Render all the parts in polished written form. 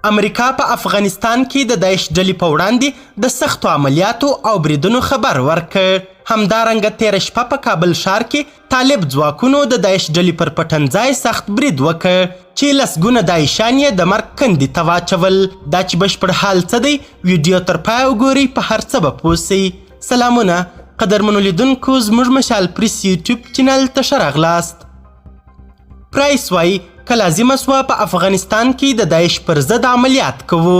امریکا په افغانستان کې د داعش ډلې په وړاندې د سختو عملیاتو او بریدونو خبر ورکړ. همدارنګه تېره شپه په کابل ښار کې طالب ځواکونو د داعش ډلې پر پټنځای سخت برید وکړ چې لسګونه داعشان یې د مرګ کندې ته واچول. دا چې بشپړ حال څه دی ویډیو تر پایه وګورئ، په هر څه به پوه سئ. سلامونه قدرمنو لیدونکو، زموږ مشال پریس یوټیوب چینل ته ښه راغلاست. پرایس وایي که لازمه سوه په افغانستان کې د داعش پر ضد عملیات کوو.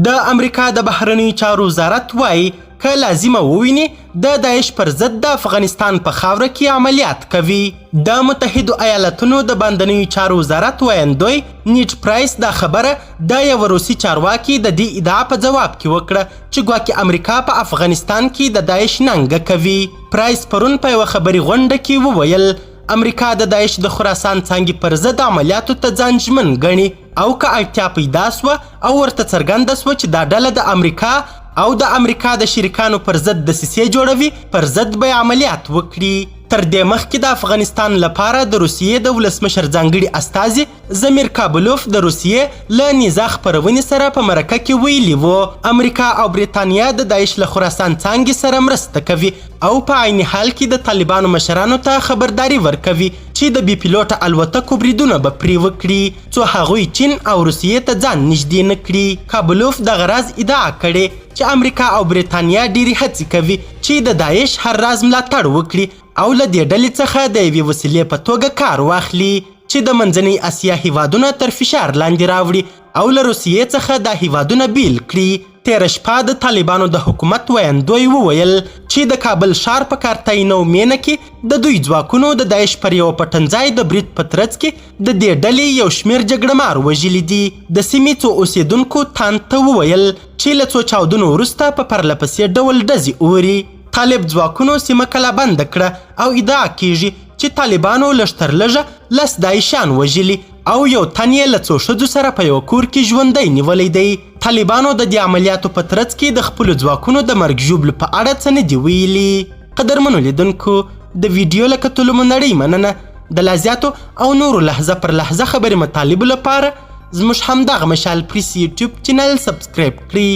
د امریکا د بهرنیو چارو وزارت وایي که لازمه وویني د داعش پر ضد د افغانستان په خاوره کې عملیات کوي. د متحدو ایالتونو د باندنیو چارو وزارت ویاندوی نیټ پرایس دا خبره د یوه روسي چارواکي د دې ادعا په جواب کې وکړه چې ګواکې امریکا په افغانستان کې د داعش ننګه کوي. پرایس پرون په یوه خبري غونډه کې وویل امریکا د داعش د خراسان څانګې پر ضد عملیاتو ته ځان ژمن ګڼي او که اړتیا پیدا سوه او ورته څرګنده سوه چې دا ډله د امریکا او د امریکا د شریکانو پر ضد دسیسې جوړوي، پر ضد به عملیات وکړي. تر دې مخکې د افغانستان لپاره د روسیې د ولسمشر ځانګړي استازي زمیر کابلوف د روسیې له نیزه خپرونې سره په مرکه کې ویلي وو امریکا او بریتانیا د داعش له خراسان څانګې سره مرسته کوي او په عین حال کې د طالبانو مشرانو ته خبرداري ورکوي چې د بې پیلوټه الوتکو بریدونه به پرې وکړي څو هغوی چین او روسیې ته ځان نږدې نه کړي. کابلوف دغه راز ادعا کړې چې امریکا او بریتانیا ډېرې هڅې کوي چې د داعش هر راز ملاتړ وکړي او له دې ډلې څخه د یوې وسیلې په توګه کار واخلي چې د منځنۍ اسیا هیوادونه تر فشار لاندې راوړي او له روسیې څخه دا هیوادونه بیل کړي. تېره شپه د طالبانو د حکومت ویاندوی وویل چې د کابل ښار په کارتاینو مینه کې د دوی ځواکونو د داعش پر یوه پټنځای د برید په ترڅ کې د دې ډلې یو شمېر جګړهمار وژلي دي. د سیمې څو اوسېدونکو تاند ته وویل چې له څو چاودنو وروسته په پرله پسې ډول ډزې اوري. طالب ځواکونو سیمه کله بنده کړه او ادعا کیږي چې طالبانو لږ تر لږه 10 داعشان وژلي او یو تن یې له څو ښځو سره په یو کور کې ژوندی نیولی دی. طالبانو د دې عملیاتو په ترڅ کې د خپلو ځواکونو د مرګ ژوبلو په اړه څه نه دي ویلي. قدرمنو لیدونکو، د ویډیو له کتلو مو نړۍ مننه. د لا زیاتو او نورو لحظه پر لحظه خبرې مطالبو لپاره زموږ همدغه مشال پریس یوټیوب چینل سبسکرایب کړئ.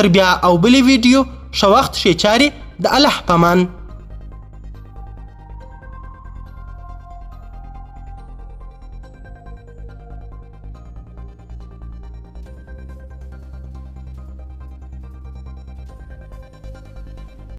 تر بیا او بلې ویډیو ښه وخت ښې چارې، د الله په امان.